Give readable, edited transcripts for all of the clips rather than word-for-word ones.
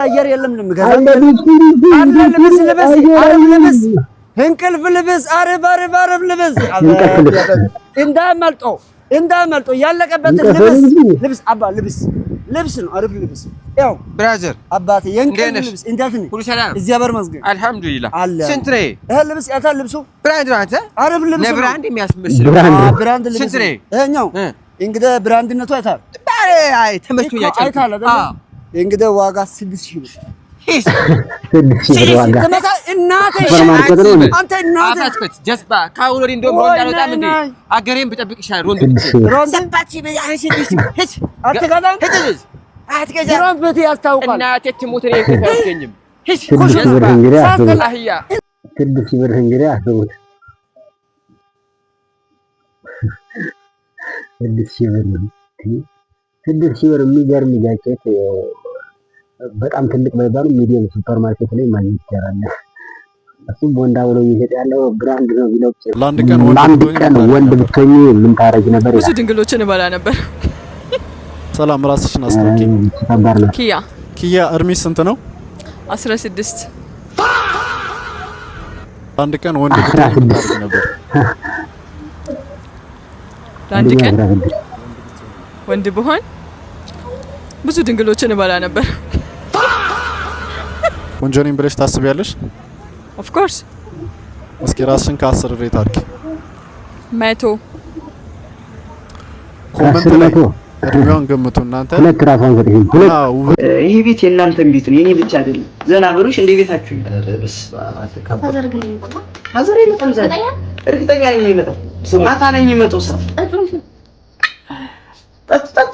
አየር የለም ልምገዛ አለ ልብስ ልብስ አረብ ልብስ እንቅልፍ ልብስ አረብ ልብስ እንዳመልጦ ያለቀበት ልብስ አባ ልብስ ነው አረብ ልብስ ያው ብራዘር አባቴ የእንቅልፍ ልብስ እንዴት ነው ሁሉ ሰላም እግዚአብሔር ይመስገን አልহামዱሊላህ ስንት ነው ይሄ ልብስ ያታ ልብሱ ብራንድ ነው አንተ አረብ ልብስ ነው ብራንድ የሚያስመስል ብራንድ ልብስ ስንት ነው ይሄኛው እንግዲህ ብራንድነቱ አይታል አይ ተመችቶኛል አይታል አይደል እንግዲህ ዋጋ 6000 ብር 6000 ዋጋ ተመታ እናቴ አንተ እናቴ አፋስከት ጀስባ ካውሎሪ እንደም ሮንዳ በጣም እንዴ አገሬን ብጠብቅሻል ሮንዳ ሰባቺ በያሽልሽ ሄች አትጋዛን ሄች አትገዛ ሮንድ በቴ ያስታውቃል እናቴ ትሞት ነው የከፈተኝም ሄች ኮሽ ሳስተላህያ 6000 ብር እንግዲህ አስቡት 6000 ብር 6000 ብር የሚገርም ጃኬት በጣም ትልቅ ባይባሉ ሚዲየም ሱፐር ማርኬት ላይ ማግኘት ይቻላል። እሱም ቦንዳ ብሎ እየሸጠ ያለው ብራንድ ነው ቢለው ለአንድ ቀን ወንድ ብትሆኚ ምን ታረጊ ነበር? ብዙ ድንግሎችን እበላ ነበር። ሰላም ራስሽን አስተዋውቂ። ኪያ እድሜሽ ስንት ነው? 16 አንድ ቀን ወንድ ብትሆኚ ምን ታረጊ ነበር? አንድ ቀን ወንድ ብሆን ብዙ ድንግሎችን እበላ ነበር። ቆንጆ ነኝ ብለሽ ታስቢያለሽ? ኦፍ ኮርስ። እስኪ ራስሽን ከ10 ሬት አድርጊ። 100 ኮሜንት ላይ እድሜዋን ገምቱ እናንተ። ሁለት ራሷን ሰጥኝ። ይሄ ቤት የእናንተም ቤት ነው የኔ ብቻ አይደለም። ዘና በሉሽ እንደ ቤታችሁ። አዘር የለም ዛሬ እርግጠኛ ነኝ የሚመጣው ማታ ነው የሚመጣው ሰው ጠጥ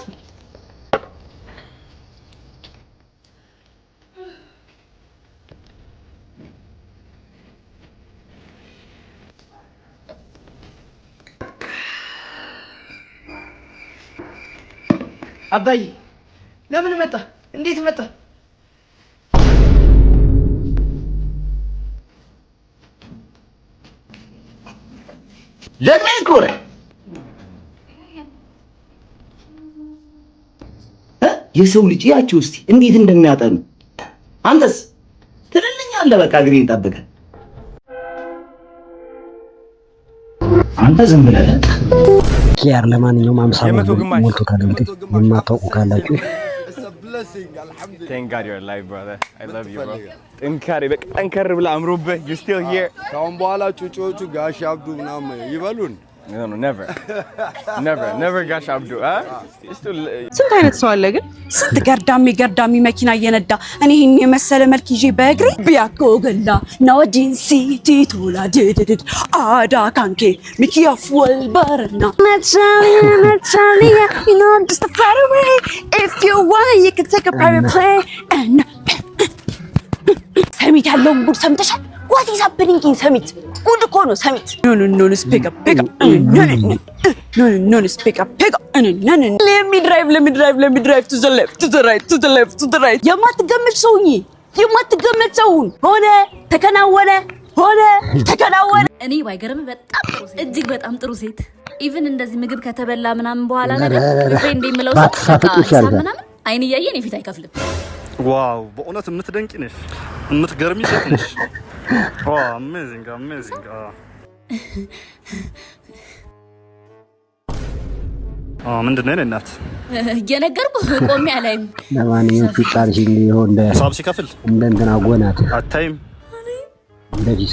አባዬ ለምን መጣ? እንዴት መጣ? ለምን ኮረ? የሰው ልጅ ያቸው እስቲ እንዴት እንደሚያጠኑ አንተስ ትልልኛለህ። በቃ ግሬን ጠብቀህ አንተ ዝም ብለህ ኪያር ለማንኛውም 50 ሞልቶ ካለበት የማታውቁ ካላችሁ Thank God you're alive, brother. I love you, bro. ጠንካሬ በቃ ጠንከር ብለህ አምሮብህ you still here. ካሁን በኋላ ጩጮቹ ጋሽ አብዱ ምናምን ይበሉን። No, never ጋሽ አብዱ ስንት አይነት ሰው አለ ግን ስንት ገርዳሚ መኪና እየነዳ እኔ ይሄን የመሰለ መልክ ይዤ በእግሬ ቢያኮ ገላ ነው ጂንሲ ቲቶላ ድድድ አዳ ካንኬ ሚኪያ ፉል በርና Natalia, you know I'm just a far away. If you want you can take a private plane and ሰሚት ያለውን ጉድ ሰምተሻል? What is happening in Summit? ጉድ እኮ ነው ሰሚት። No, speak up. No, speak up. Let me drive to the left, to the right. የማትገመት ሰውን ሆነ ተከናወነ እኔ ባይገርም በጣም ጥሩ ሴት እጅግ በጣም ጥሩ ሴት ኢቭን እንደዚህ ምግብ ከተበላ ምናምን በኋላ ነገር ፍሬንድ የሚለው ሰው ምናምን አይን እያየን የፊት አይከፍልም። ዋው በእውነት የምትደንቂ ነሽ፣ የምትገርሚ ሴት ነሽ። ዋው አሜዚንግ ምንድን ነው እናት እየነገርኩህ ቆሜ አላይም። ለማንኛውም ሲጣልሽ እንዲሆን እንደ ሳብ ሲከፍል እንደ እንትና ጎናት አታይም እንደዚህ